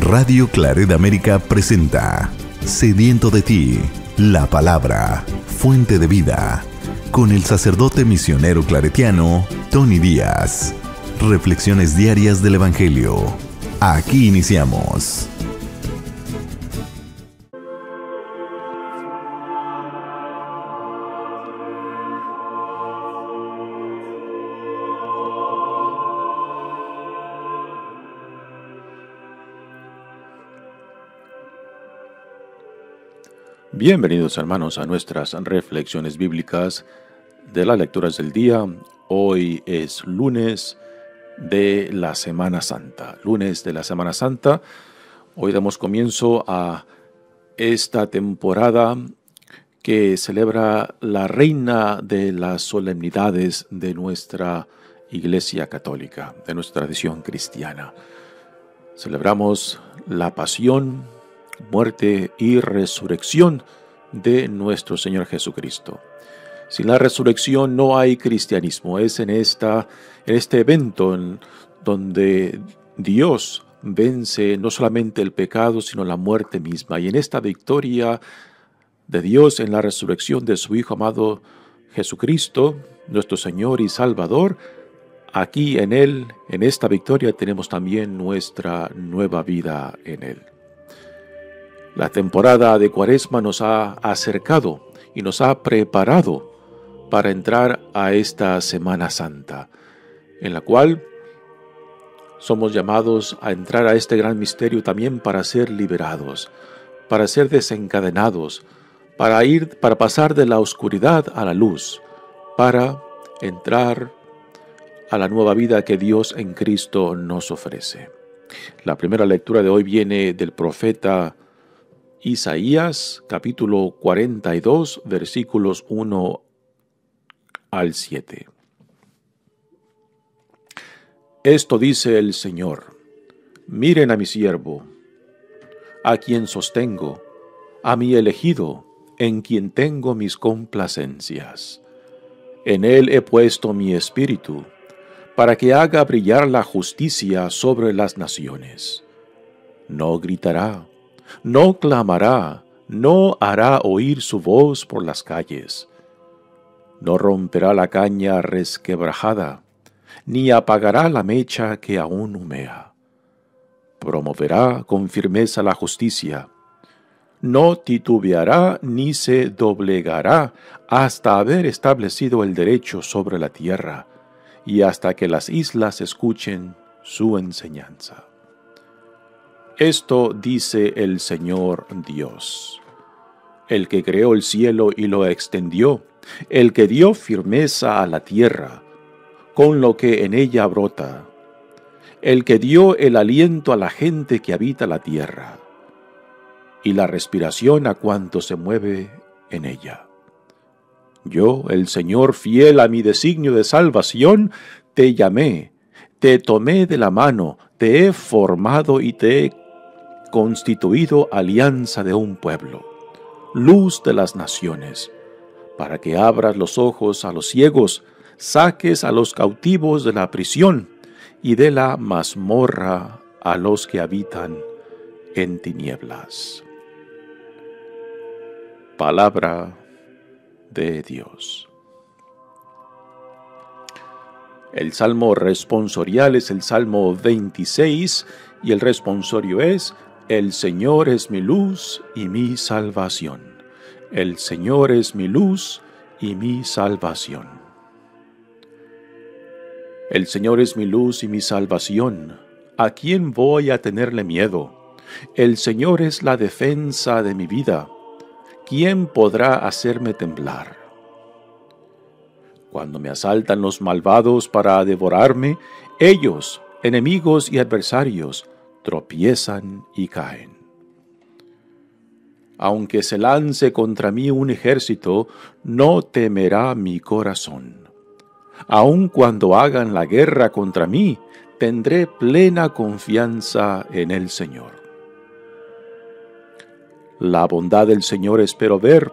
Radio Claret América presenta Sediento de ti, la palabra, fuente de vida, con el sacerdote misionero claretiano Tony Díaz. Reflexiones diarias del Evangelio. Aquí iniciamos. Bienvenidos, hermanos, a nuestras reflexiones bíblicas de las lecturas del día. Hoy es lunes de la Semana Santa. Hoy damos comienzo a esta temporada que celebra la reina de las solemnidades de nuestra Iglesia Católica, de nuestra tradición cristiana. Celebramos la pasión, muerte y resurrección de nuestro Señor Jesucristo. Sin la resurrección no hay cristianismo. Es en este evento donde Dios vence no solamente el pecado, sino la muerte misma. Y en esta victoria de Dios, en la resurrección de su Hijo amado Jesucristo, nuestro Señor y Salvador, aquí en Él, en esta victoria, tenemos también nuestra nueva vida en Él. La temporada de Cuaresma nos ha acercado y nos ha preparado para entrar a esta Semana Santa, en la cual somos llamados a entrar a este gran misterio también para ser liberados, para ser desencadenados, para pasar de la oscuridad a la luz, para entrar a la nueva vida que Dios en Cristo nos ofrece. La primera lectura de hoy viene del profeta Isaías, capítulo 42, versículos 1 al 7. Esto dice el Señor: miren a mi siervo, a quien sostengo, a mi elegido, en quien tengo mis complacencias. En él he puesto mi espíritu, para que haga brillar la justicia sobre las naciones. No gritará, no clamará, no hará oír su voz por las calles. No romperá la caña resquebrajada, ni apagará la mecha que aún humea. Promoverá con firmeza la justicia. No titubeará ni se doblegará hasta haber establecido el derecho sobre la tierra y hasta que las islas escuchen su enseñanza. Esto dice el Señor Dios, el que creó el cielo y lo extendió, el que dio firmeza a la tierra, con lo que en ella brota, el que dio el aliento a la gente que habita la tierra, y la respiración a cuanto se mueve en ella. Yo, el Señor, fiel a mi designio de salvación, te llamé, te tomé de la mano, te he formado y te he constituido alianza de un pueblo, luz de las naciones, para que abras los ojos a los ciegos, saques a los cautivos de la prisión y de la mazmorra a los que habitan en tinieblas. Palabra de Dios. El salmo responsorial es el Salmo 26 y el responsorio es: el Señor es mi luz y mi salvación. El Señor es mi luz y mi salvación. El Señor es mi luz y mi salvación. ¿A quién voy a tenerle miedo? El Señor es la defensa de mi vida. ¿Quién podrá hacerme temblar? Cuando me asaltan los malvados para devorarme, ellos, enemigos y adversarios, tropiezan y caen. Aunque se lance contra mí un ejército, no temerá mi corazón. Aun cuando hagan la guerra contra mí, tendré plena confianza en el Señor. La bondad del Señor espero ver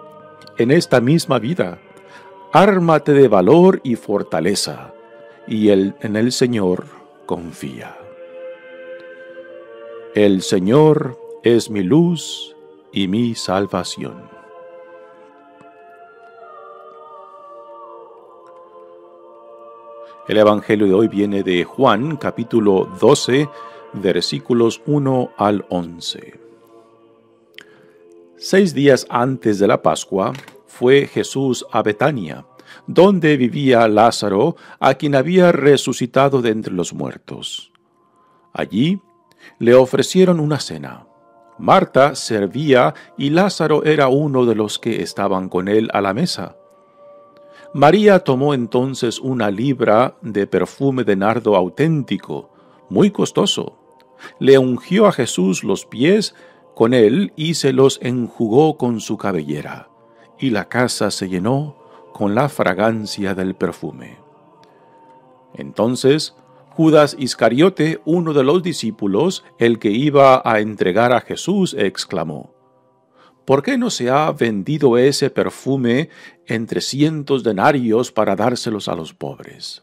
en esta misma vida. Ármate de valor y fortaleza, y en el Señor confía. El Señor es mi luz y mi salvación. El Evangelio de hoy viene de Juan, capítulo 12, versículos 1 al 11. 6 días antes de la Pascua, fue Jesús a Betania, donde vivía Lázaro, a quien había resucitado de entre los muertos. Allí le ofrecieron una cena. Marta servía y Lázaro era uno de los que estaban con él a la mesa. María tomó entonces 1 libra de perfume de nardo auténtico, muy costoso. Le ungió a Jesús los pies con él y se los enjugó con su cabellera, y la casa se llenó con la fragancia del perfume. Entonces Judas Iscariote, uno de los discípulos, el que iba a entregar a Jesús, exclamó: ¿Por qué no se ha vendido ese perfume en 300 denarios para dárselos a los pobres?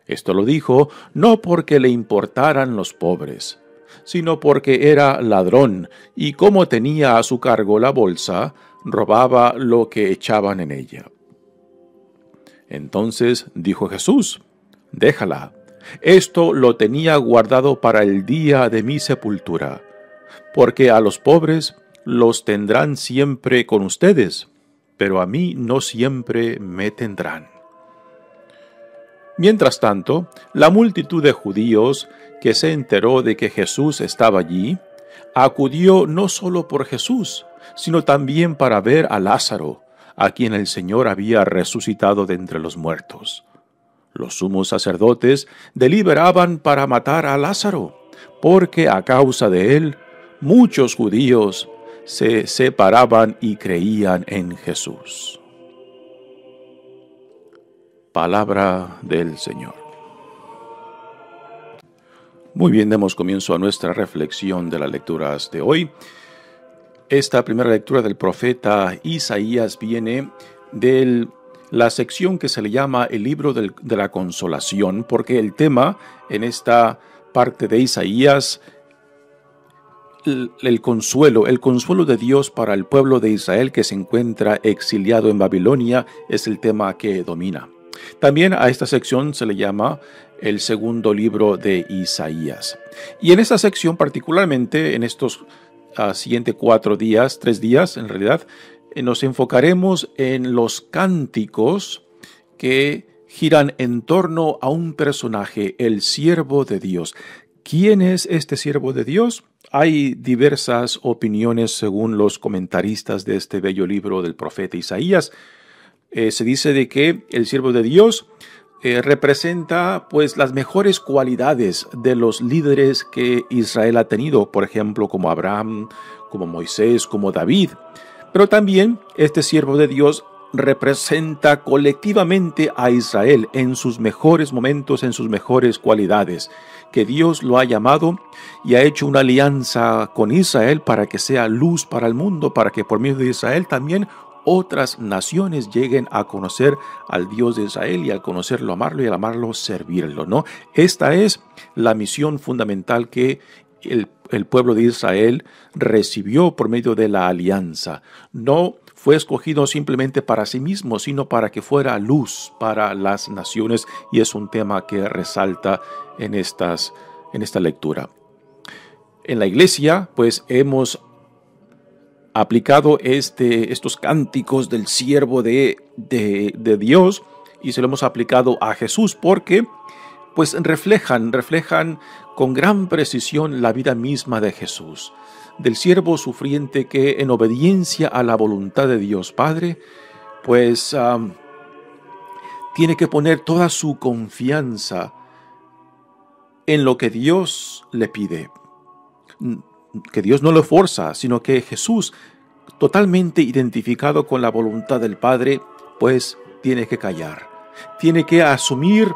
Esto lo dijo no porque le importaran los pobres, sino porque era ladrón y como tenía a su cargo la bolsa, robaba lo que echaban en ella. Entonces dijo Jesús: déjala, esto lo tenía guardado para el día de mi sepultura, porque a los pobres los tendrán siempre con ustedes, pero a mí no siempre me tendrán. Mientras tanto, la multitud de judíos que se enteró de que Jesús estaba allí, acudió no solo por Jesús, sino también para ver a Lázaro, a quien el Señor había resucitado de entre los muertos. Los sumos sacerdotes deliberaban para matar a Lázaro, porque a causa de él, muchos judíos se separaban y creían en Jesús. Palabra del Señor. Muy bien, demos comienzo a nuestra reflexión de las lecturas de hoy. Esta primera lectura del profeta Isaías viene de la sección que se le llama el libro de la consolación, porque el tema en esta parte de Isaías, el consuelo de Dios para el pueblo de Israel que se encuentra exiliado en Babilonia, es el tema que domina. También a esta sección se le llama el segundo libro de Isaías. Y en esta sección, particularmente en estos siguientes 3 días en realidad, nos enfocaremos en los cánticos que giran en torno a un personaje, el siervo de Dios. ¿Quién es este siervo de Dios? Hay diversas opiniones según los comentaristas de este bello libro del profeta Isaías. Se dice de que el siervo de Dios representa pues las mejores cualidades de los líderes que Israel ha tenido, por ejemplo, como Abraham, como Moisés, como David. Pero también este siervo de Dios representa colectivamente a Israel en sus mejores momentos, en sus mejores cualidades, que Dios lo ha llamado y ha hecho una alianza con Israel para que sea luz para el mundo, para que por medio de Israel también otras naciones lleguen a conocer al Dios de Israel y al conocerlo, amarlo y al amarlo, servirlo, ¿no? Esta es la misión fundamental que el pueblo de Israel recibió por medio de la alianza. No fue escogido simplemente para sí mismo, sino para que fuera luz para las naciones, y es un tema que resalta en esta lectura. En la iglesia, pues hemos aplicado estos cánticos del siervo de Dios y se lo hemos aplicado a Jesús porque pues reflejan con gran precisión la vida misma de Jesús, del siervo sufriente que en obediencia a la voluntad de Dios Padre, pues tiene que poner toda su confianza en lo que Dios le pide. Que Dios no lo forza, sino que Jesús, totalmente identificado con la voluntad del Padre, pues tiene que callar. Tiene que asumir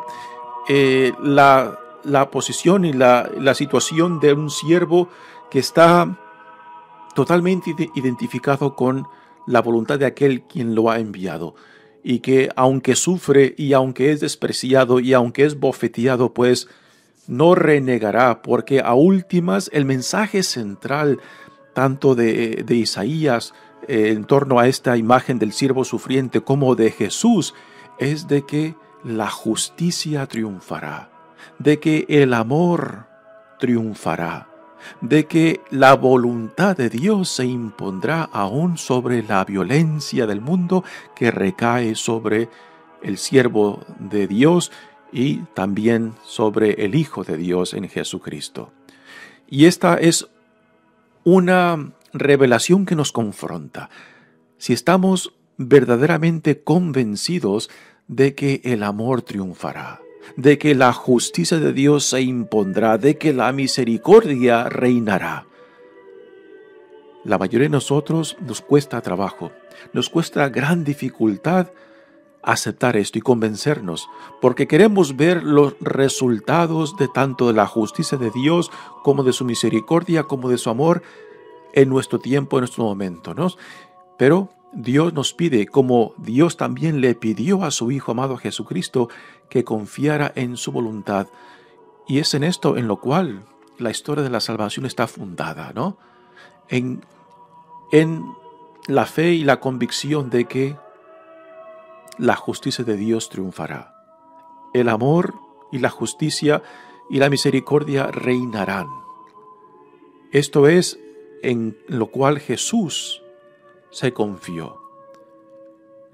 la posición y la situación de un siervo que está totalmente identificado con la voluntad de aquel quien lo ha enviado. Y que aunque sufre y aunque es despreciado y aunque es bofeteado, pues no renegará, porque a últimas el mensaje central tanto de Isaías en torno a esta imagen del siervo sufriente como de Jesús es de que la justicia triunfará, de que el amor triunfará, de que la voluntad de Dios se impondrá aún sobre la violencia del mundo que recae sobre el siervo de Dios y también sobre el Hijo de Dios en Jesucristo. Y esta es una revelación que nos confronta. Si estamos verdaderamente convencidos de que el amor triunfará, de que la justicia de Dios se impondrá, de que la misericordia reinará. La mayoría de nosotros nos cuesta trabajo, nos cuesta gran dificultad aceptar esto y convencernos, porque queremos ver los resultados de tanto de la justicia de Dios como de su misericordia, como de su amor en nuestro tiempo, en nuestro momento, ¿no? Pero Dios nos pide, como Dios también le pidió a su Hijo amado Jesucristo, que confiara en su voluntad. Y es en esto en lo cual la historia de la salvación está fundada, ¿no? En la fe y la convicción de que la justicia de Dios triunfará. El amor y la justicia y la misericordia reinarán. Esto es en lo cual Jesús se confió.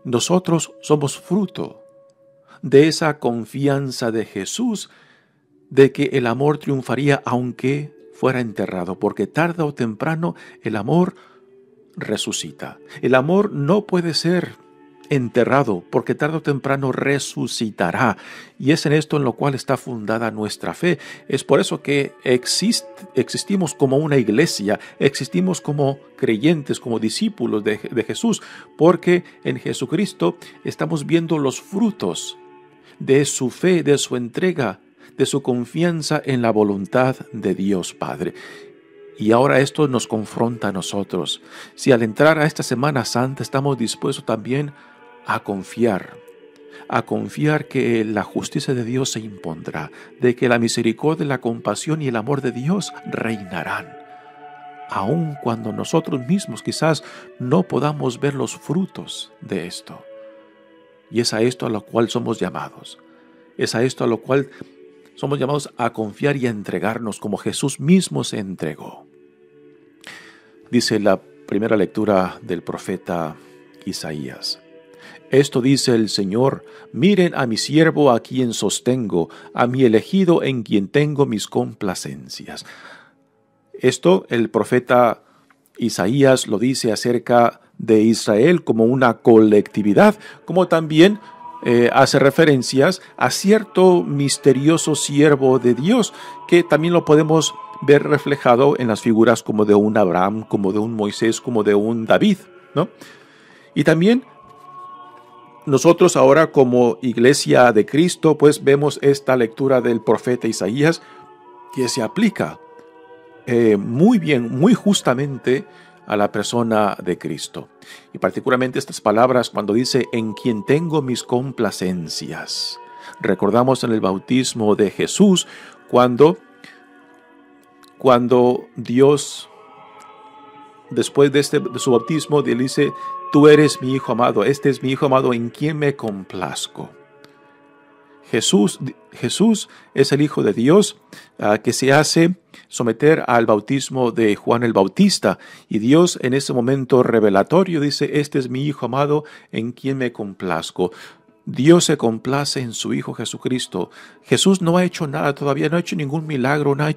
Nosotros somos fruto de esa confianza de Jesús, de que el amor triunfaría aunque fuera enterrado, porque tarde o temprano el amor resucita. El amor no puede ser enterrado, porque tarde o temprano resucitará. Y es en esto en lo cual está fundada nuestra fe. Es por eso que existimos como una iglesia, existimos como creyentes, como discípulos de Jesús, porque en Jesucristo estamos viendo los frutos de su fe, de su entrega, de su confianza en la voluntad de Dios Padre. Y ahora esto nos confronta a nosotros. Si al entrar a esta Semana Santa estamos dispuestos también a confiar que la justicia de Dios se impondrá, de que la misericordia, la compasión y el amor de Dios reinarán, aun cuando nosotros mismos quizás no podamos ver los frutos de esto. Y es a esto a lo cual somos llamados, es a esto a lo cual somos llamados a confiar y a entregarnos como Jesús mismo se entregó. Dice la primera lectura del profeta Isaías: Esto dice el Señor, miren a mi siervo a quien sostengo, a mi elegido en quien tengo mis complacencias. Esto el profeta Isaías lo dice acerca de Israel como una colectividad, como también hace referencias a cierto misterioso siervo de Dios, que también lo podemos ver reflejado en las figuras como de un Abraham, como de un Moisés, como de un David, ¿no? Y también nosotros ahora como Iglesia de Cristo, pues vemos esta lectura del profeta Isaías que se aplica muy bien, muy justamente a la persona de Cristo. Y particularmente estas palabras cuando dice, en quien tengo mis complacencias. Recordamos en el bautismo de Jesús, cuando Dios, después de su bautismo, Él dice, tú eres mi Hijo amado, este es mi Hijo amado en quien me complazco. Jesús es el Hijo de Dios que se hace someter al bautismo de Juan el Bautista. Y Dios en ese momento revelatorio dice, este es mi Hijo amado en quien me complazco. Dios se complace en su Hijo Jesucristo. Jesús no ha hecho nada todavía, no ha hecho ningún milagro, no ha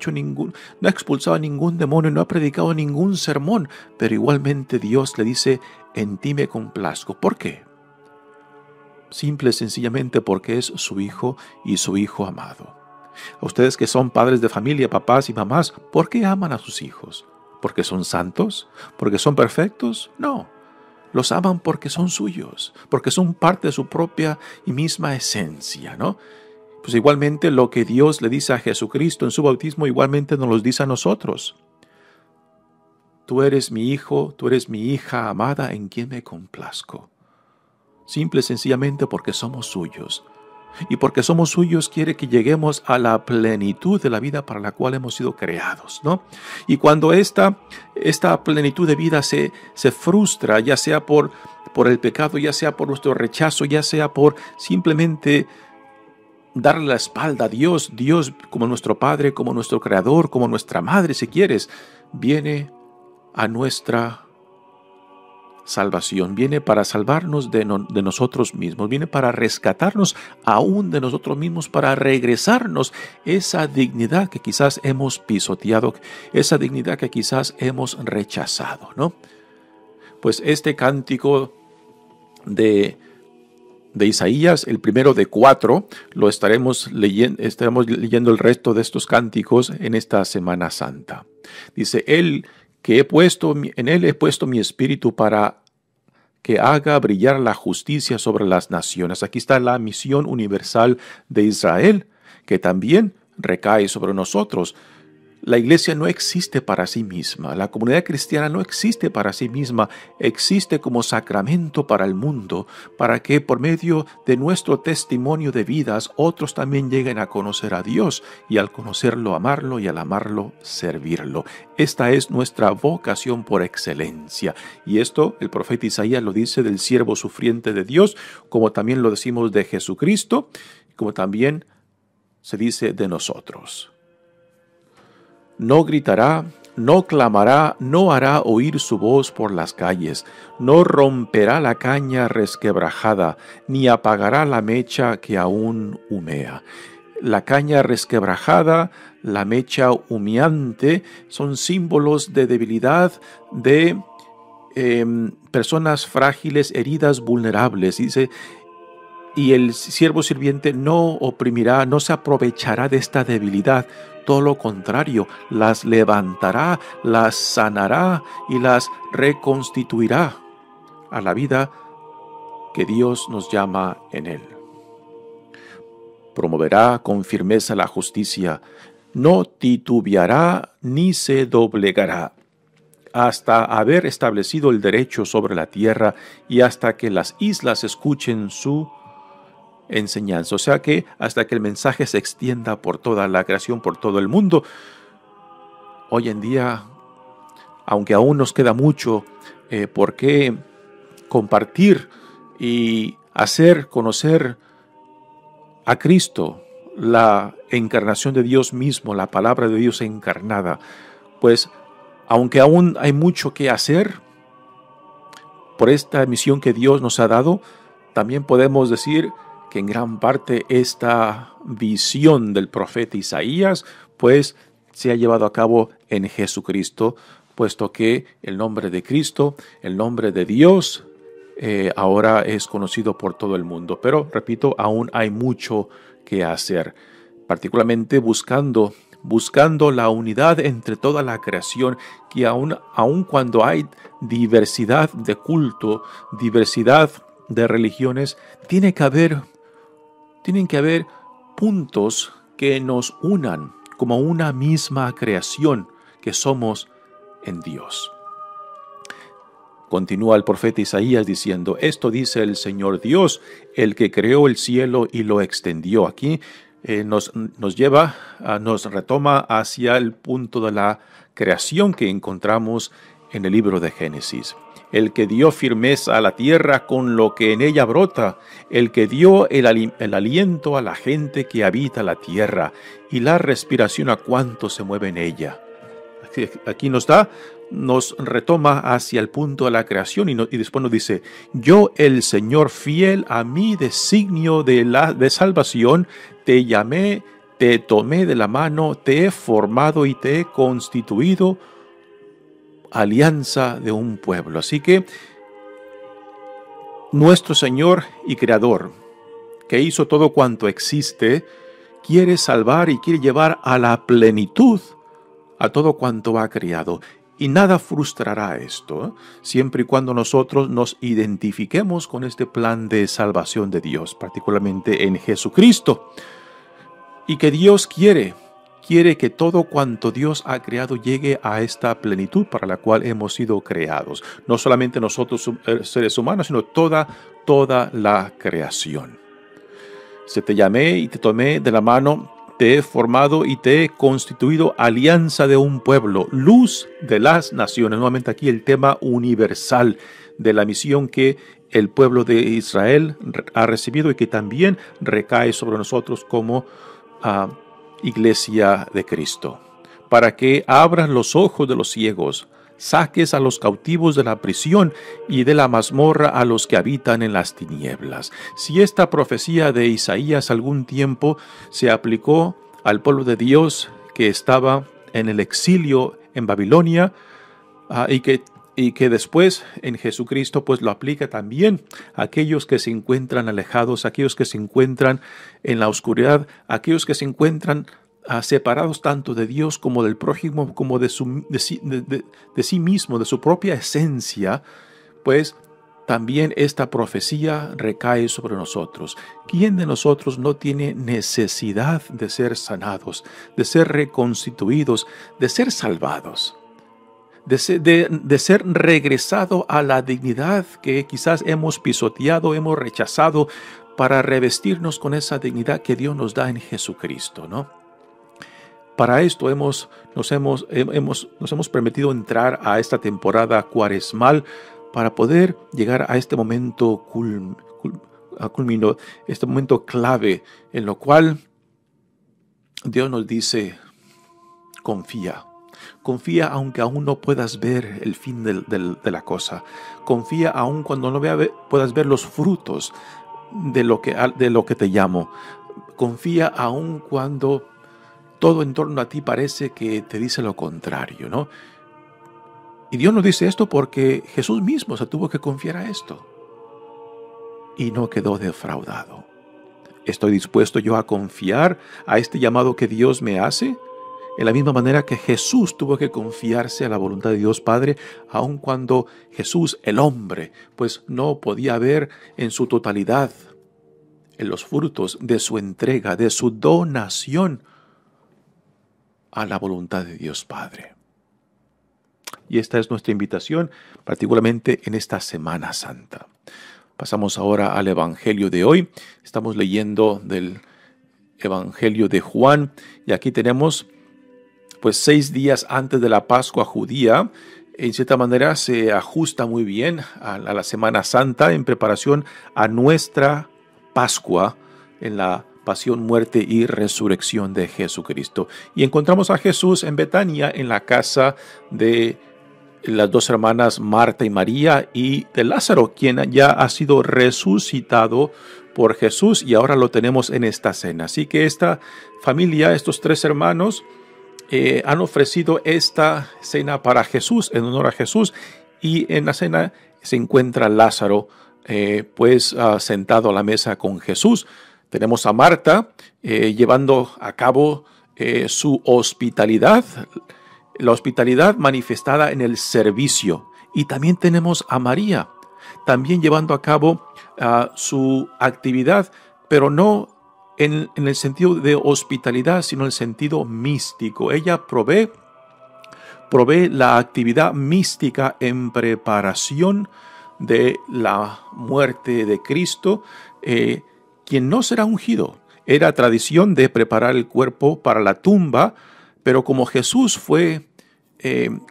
expulsado a ningún demonio, no ha predicado ningún sermón, pero igualmente Dios le dice, en ti me complazco. ¿Por qué? Simple y sencillamente porque es su Hijo y su Hijo amado. A ustedes que son padres de familia, papás y mamás, ¿por qué aman a sus hijos? ¿Porque son santos? ¿Porque son perfectos? No. Los aman porque son suyos, porque son parte de su propia y misma esencia, ¿no? Pues igualmente lo que Dios le dice a Jesucristo en su bautismo, igualmente nos lo dice a nosotros. Tú eres mi hijo, tú eres mi hija amada en quien me complazco. Simple y sencillamente porque somos suyos. Y porque somos suyos, quiere que lleguemos a la plenitud de la vida para la cual hemos sido creados, ¿no? Y cuando esta plenitud de vida se frustra, ya sea por el pecado, ya sea por nuestro rechazo, ya sea por simplemente darle la espalda a Dios, Dios como nuestro Padre, como nuestro Creador, como nuestra Madre, si quieres, viene a nuestra salvación, viene para salvarnos de nosotros mismos, viene para rescatarnos aún de nosotros mismos, para regresarnos esa dignidad que quizás hemos pisoteado, esa dignidad que quizás hemos rechazado, ¿no? Pues este cántico de Isaías, el primero de 4, lo estaremos leyendo el resto de estos cánticos en esta Semana Santa. Dice, en él he puesto mi espíritu para que haga brillar la justicia sobre las naciones. Aquí está la misión universal de Israel, que también recae sobre nosotros. La iglesia no existe para sí misma, la comunidad cristiana no existe para sí misma, existe como sacramento para el mundo, para que por medio de nuestro testimonio de vidas otros también lleguen a conocer a Dios y al conocerlo amarlo y al amarlo servirlo. Esta es nuestra vocación por excelencia y esto el profeta Isaías lo dice del siervo sufriente de Dios, como también lo decimos de Jesucristo, como también se dice de nosotros. No gritará, no clamará, no hará oír su voz por las calles, no romperá la caña resquebrajada, ni apagará la mecha que aún humea. La caña resquebrajada, la mecha humeante, son símbolos de debilidad, de personas frágiles, heridas, vulnerables. Dice, y el siervo sirviente no oprimirá, no se aprovechará de esta debilidad. Todo lo contrario, las levantará, las sanará y las reconstituirá a la vida que Dios nos llama en él. Promoverá con firmeza la justicia, no titubeará ni se doblegará, hasta haber establecido el derecho sobre la tierra y hasta que las islas escuchen su enseñanza, o sea que hasta que el mensaje se extienda por toda la creación, por todo el mundo. Hoy en día, aunque aún nos queda mucho por qué compartir y hacer conocer a Cristo, la encarnación de Dios mismo, la palabra de Dios encarnada, pues aunque aún hay mucho que hacer por esta misión que Dios nos ha dado, también podemos decir que en gran parte esta visión del profeta Isaías, pues se ha llevado a cabo en Jesucristo, puesto que el nombre de Cristo, el nombre de Dios, ahora es conocido por todo el mundo. Pero, repito, aún hay mucho que hacer, particularmente buscando la unidad entre toda la creación, que aun cuando hay diversidad de culto, diversidad de religiones, tienen que haber puntos que nos unan como una misma creación que somos en Dios. Continúa el profeta Isaías diciendo, esto dice el Señor Dios, el que creó el cielo y lo extendió. Aquí nos retoma hacia el punto de la creación que encontramos en el libro de Génesis. El que dio firmeza a la tierra con lo que en ella brota, el que dio el aliento a la gente que habita la tierra y la respiración a cuanto se mueve en ella. Aquí nos retoma hacia el punto de la creación y después nos dice, yo el Señor fiel a mi designio de salvación, te llamé, te tomé de la mano, te he formado y te he constituido alianza de un pueblo. Así que nuestro Señor y Creador, que hizo todo cuanto existe, quiere salvar y quiere llevar a la plenitud a todo cuanto ha creado. Y nada frustrará esto, siempre y cuando nosotros nos identifiquemos con este plan de salvación de Dios, particularmente en Jesucristo. Y que Dios quiere que todo cuanto Dios ha creado llegue a esta plenitud para la cual hemos sido creados. No solamente nosotros seres humanos, sino toda la creación. Se te llamé y te tomé de la mano, te he formado y te he constituido alianza de un pueblo, luz de las naciones. Nuevamente aquí el tema universal de la misión que el pueblo de Israel ha recibido y que también recae sobre nosotros como Iglesia de Cristo. Para que abras los ojos de los ciegos, saques a los cautivos de la prisión y de la mazmorra a los que habitan en las tinieblas. Si esta profecía de Isaías algún tiempo se aplicó al pueblo de Dios que estaba en el exilio en Babilonia y que después en Jesucristo pues lo aplica también a aquellos que se encuentran alejados, a aquellos que se encuentran en la oscuridad, a aquellos que se encuentran separados tanto de Dios como del prójimo, como de sí mismo, de su propia esencia, pues también esta profecía recae sobre nosotros. ¿Quién de nosotros no tiene necesidad de ser sanados, de ser reconstituidos, de ser salvados? De ser regresado a la dignidad que quizás hemos pisoteado, hemos rechazado, para revestirnos con esa dignidad que Dios nos da en Jesucristo, ¿no? Para esto nos hemos permitido entrar a esta temporada cuaresmal para poder llegar a este momento culmino, este momento clave en lo cual Dios nos dice: confía. Confía aunque aún no puedas ver el fin de la cosa. Confía aun cuando no puedas ver los frutos de lo que te llamo. Confía aun cuando todo en torno a ti parece que te dice lo contrario, ¿no? Y Dios nos dice esto porque Jesús mismo se tuvo que confiar a esto. Y no quedó defraudado. ¿Estoy dispuesto yo a confiar a este llamado que Dios me hace? En la misma manera que Jesús tuvo que confiarse a la voluntad de Dios Padre, aun cuando Jesús, el hombre, pues no podía ver en su totalidad en los frutos de su entrega, de su donación a la voluntad de Dios Padre. Y esta es nuestra invitación, particularmente en esta Semana Santa. Pasamos ahora al Evangelio de hoy. Estamos leyendo del Evangelio de Juan y aquí tenemos pues 6 días antes de la Pascua judía. En cierta manera se ajusta muy bien a la Semana Santa en preparación a nuestra Pascua en la pasión, muerte y resurrección de Jesucristo. Y encontramos a Jesús en Betania, en la casa de las 2 hermanas Marta y María y de Lázaro, quien ya ha sido resucitado por Jesús y ahora lo tenemos en esta cena. Así que esta familia, estos 3 hermanos, han ofrecido esta cena para Jesús, en honor a Jesús, y en la cena se encuentra Lázaro, sentado a la mesa con Jesús. Tenemos a Marta llevando a cabo su hospitalidad, la hospitalidad manifestada en el servicio. Y también tenemos a María, también llevando a cabo su actividad, pero no en el sentido de hospitalidad, sino en el sentido místico. Ella provee la actividad mística en preparación de la muerte de Cristo, quien no será ungido. Era tradición de preparar el cuerpo para la tumba, pero como Jesús fue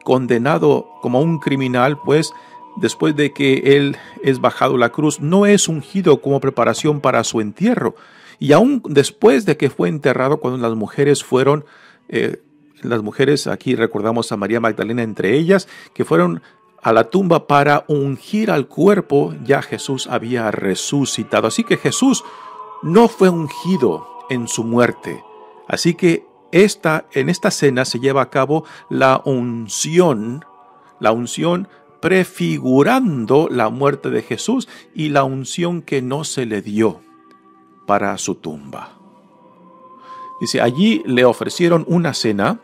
condenado como un criminal, pues después de que él es bajado la cruz, no es ungido como preparación para su entierro. Y aún después de que fue enterrado, cuando las mujeres fueron, aquí recordamos a María Magdalena entre ellas, que fueron a la tumba para ungir al cuerpo, ya Jesús había resucitado. Así que Jesús no fue ungido en su muerte. Así que en esta cena se lleva a cabo la unción prefigurando la muerte de Jesús y la unción que no se le dio para su tumba. Dice, allí le ofrecieron una cena.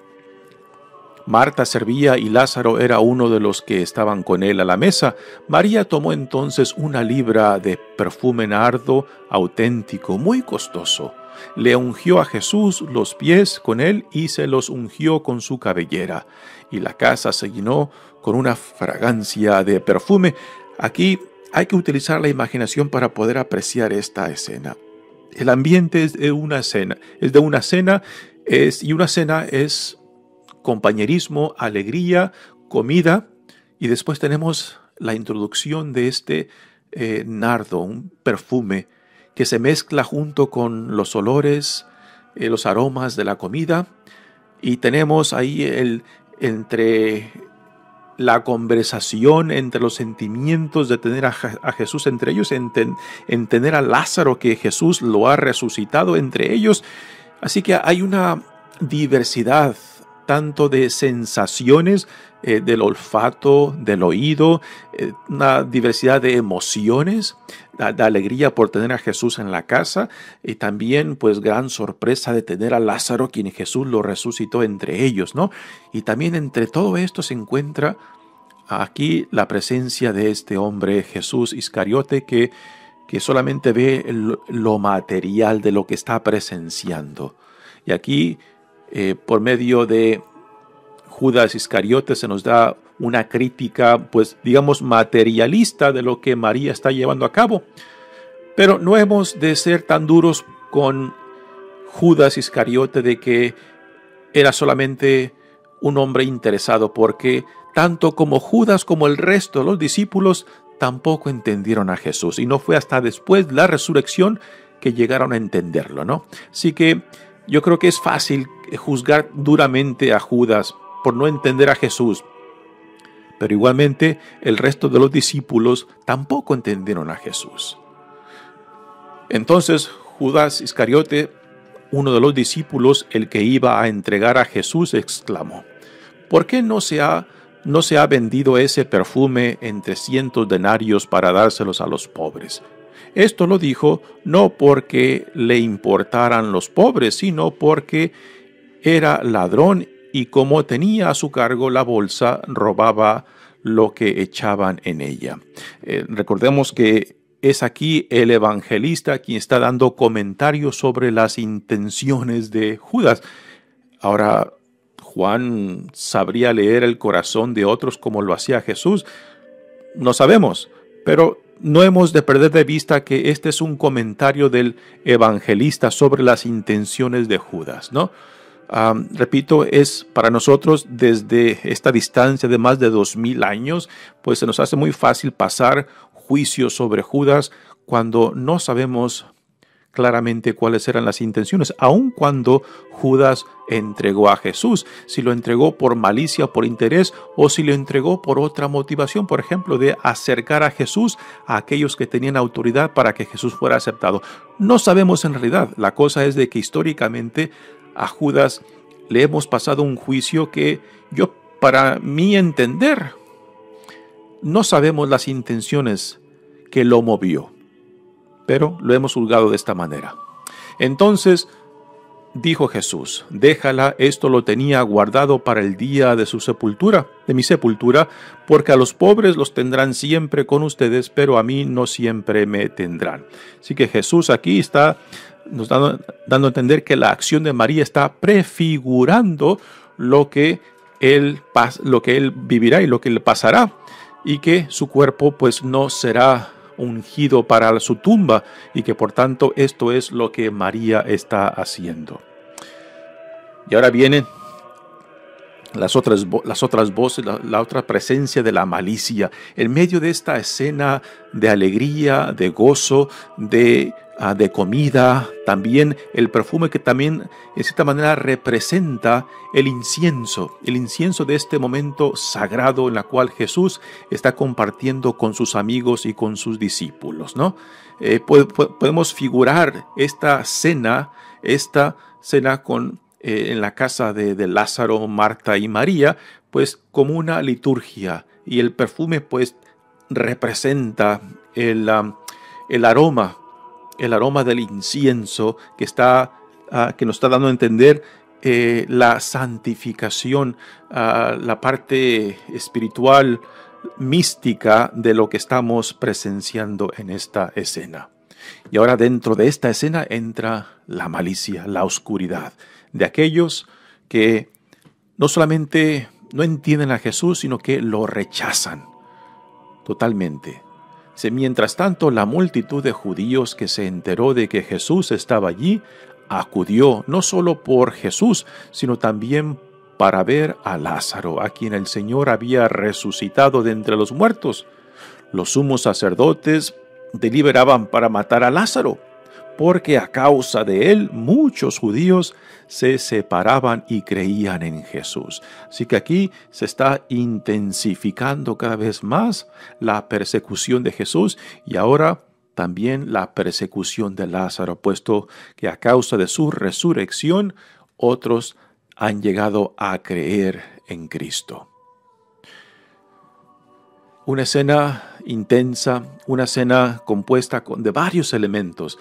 Marta servía y Lázaro era uno de los que estaban con él a la mesa. María tomó entonces 1 libra de perfume nardo auténtico, muy costoso. Le ungió a Jesús los pies con él y se los ungió con su cabellera. Y la casa se llenó con una fragancia de perfume. Aquí hay que utilizar la imaginación para poder apreciar esta escena. El ambiente es de una cena, y una cena es compañerismo, alegría, comida, y después tenemos la introducción de este nardo, un perfume que se mezcla junto con los olores, los aromas de la comida, y tenemos ahí entre la conversación, entre los sentimientos de tener a Jesús entre ellos, en tener a Lázaro, que Jesús lo ha resucitado entre ellos. Así que hay una diversidad tanto de sensaciones, del olfato, del oído, una diversidad de emociones, de alegría por tener a Jesús en la casa, y también pues gran sorpresa de tener a Lázaro, quien Jesús lo resucitó entre ellos, ¿no? Y también entre todo esto se encuentra aquí la presencia de este hombre Jesús Iscariote, que solamente ve lo material de lo que está presenciando. Y aquí, por medio de Judas Iscariote, se nos da una crítica, pues digamos, materialista de lo que María está llevando a cabo. Pero no hemos de ser tan duros con Judas Iscariote de que era solamente un hombre interesado, porque tanto como Judas como el resto de los discípulos tampoco entendieron a Jesús, y no fue hasta después de la resurrección que llegaron a entenderlo, ¿no? Así que yo creo que es fácil juzgar duramente a Judas por no entender a Jesús, pero igualmente el resto de los discípulos tampoco entendieron a Jesús. Entonces Judas Iscariote, uno de los discípulos, el que iba a entregar a Jesús, exclamó: ¿por qué no se ha vendido ese perfume en 300 denarios para dárselos a los pobres? Esto lo dijo no porque le importaran los pobres, sino porque era ladrón, y como tenía a su cargo la bolsa, robaba lo que echaban en ella. Recordemos que es aquí el evangelista quien está dando comentarios sobre las intenciones de Judas. Ahora, ¿Juan sabría leer el corazón de otros como lo hacía Jesús? No sabemos, pero no hemos de perder de vista que este es un comentario del evangelista sobre las intenciones de Judas, ¿no? Repito, es para nosotros desde esta distancia de más de 2000 años, pues se nos hace muy fácil pasar juicios sobre Judas cuando no sabemos claramente cuáles eran las intenciones, aun cuando Judas entregó a Jesús, si lo entregó por malicia, por interés, o si lo entregó por otra motivación, por ejemplo, de acercar a Jesús a aquellos que tenían autoridad para que Jesús fuera aceptado. No sabemos en realidad. La cosa es de que históricamente a Judas le hemos pasado un juicio que para mi entender, no sabemos las intenciones que lo movió, pero lo hemos juzgado de esta manera. Entonces dijo Jesús: déjala, esto lo tenía guardado para el día de mi sepultura, porque a los pobres los tendrán siempre con ustedes, pero a mí no siempre me tendrán. Así que Jesús aquí está nos dando a entender que la acción de María está prefigurando lo que él vivirá y lo que le pasará, y que su cuerpo pues no será ungido para su tumba, y que por tanto esto es lo que María está haciendo. Y ahora vienen las otras voces, la otra presencia de la malicia, en medio de esta escena de alegría, de gozo, de comida, también el perfume que también en cierta manera representa el incienso de este momento sagrado en la cual Jesús está compartiendo con sus amigos y con sus discípulos, ¿no? Podemos figurar esta cena en la casa de Lázaro, Marta y María, pues como una liturgia, y el perfume pues representa el aroma del incienso que nos está dando a entender la santificación, la parte espiritual, mística de lo que estamos presenciando en esta escena. Y ahora dentro de esta escena entra la malicia, la oscuridad de aquellos que no solamente no entienden a Jesús, sino que lo rechazan totalmente. Mientras tanto, la multitud de judíos que se enteró de que Jesús estaba allí, acudió no solo por Jesús, sino también para ver a Lázaro, a quien el Señor había resucitado de entre los muertos. Los sumos sacerdotes deliberaban para matar a Lázaro, porque a causa de él muchos judíos se separaban y creían en Jesús. Así que aquí se está intensificando cada vez más la persecución de Jesús y ahora también la persecución de Lázaro, puesto que a causa de su resurrección otros han llegado a creer en Cristo. Una escena intensa, una escena compuesta de varios elementos.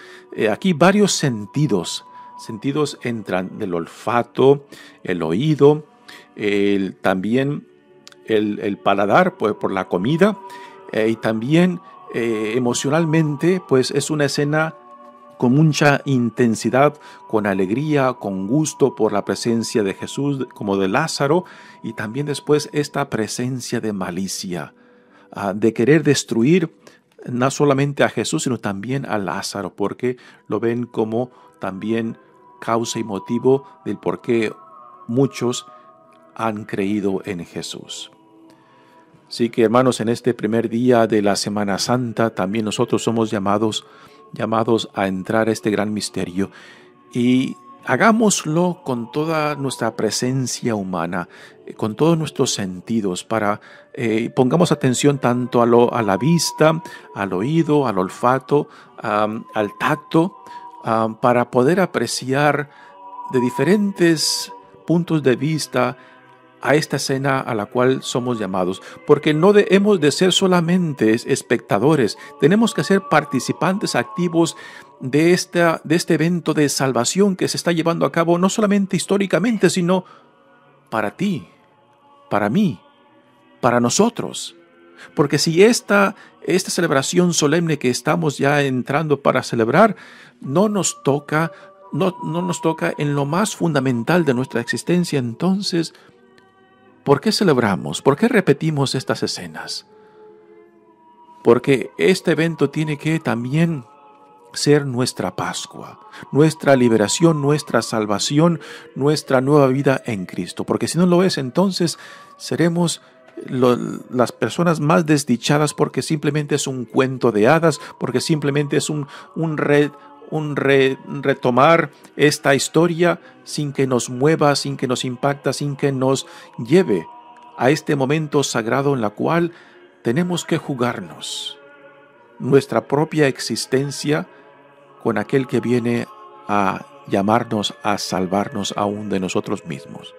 Aquí varios sentidos. Sentidos entran del olfato, el oído, también el paladar por la comida y también emocionalmente, pues es una escena con mucha intensidad, con alegría, con gusto por la presencia de Jesús como de Lázaro y también después esta presencia de malicia, de querer destruir no solamente a Jesús, sino también a Lázaro, porque lo ven como también causa y motivo del por qué muchos han creído en Jesús. Así que, hermanos, en este primer día de la Semana Santa, también nosotros somos llamados a entrar a este gran misterio y hagámoslo con toda nuestra presencia humana, con todos nuestros sentidos, para pongamos atención tanto a la vista, al oído, al olfato, al tacto, para poder apreciar de diferentes puntos de vista a esta escena a la cual somos llamados, porque no hemos de ser solamente espectadores, tenemos que ser participantes activos de este evento de salvación que se está llevando a cabo no solamente históricamente, sino para ti, para mí, para nosotros. Porque si esta celebración solemne que estamos ya entrando para celebrar no nos toca en lo más fundamental de nuestra existencia, entonces ¿por qué celebramos? ¿Por qué repetimos estas escenas? Porque este evento tiene que también ser nuestra Pascua, nuestra liberación, nuestra salvación, nuestra nueva vida en Cristo. Porque si no lo es, entonces seremos las personas más desdichadas, porque simplemente es un cuento de hadas, porque simplemente es un retomar esta historia sin que nos mueva, sin que nos impacta, sin que nos lleve a este momento sagrado en la cual tenemos que jugarnos nuestra propia existencia con aquel que viene a llamarnos, a salvarnos aún de nosotros mismos.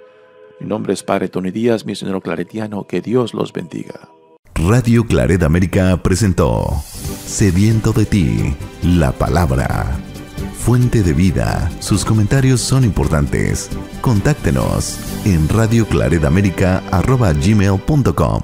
Mi nombre es Padre Tony Díaz, misionero claretiano. Que Dios los bendiga. Radio Claret América presentó Sediento de ti, la palabra. Fuente de vida. Sus comentarios son importantes. Contáctenos en radioclaretamerica@gmail.com.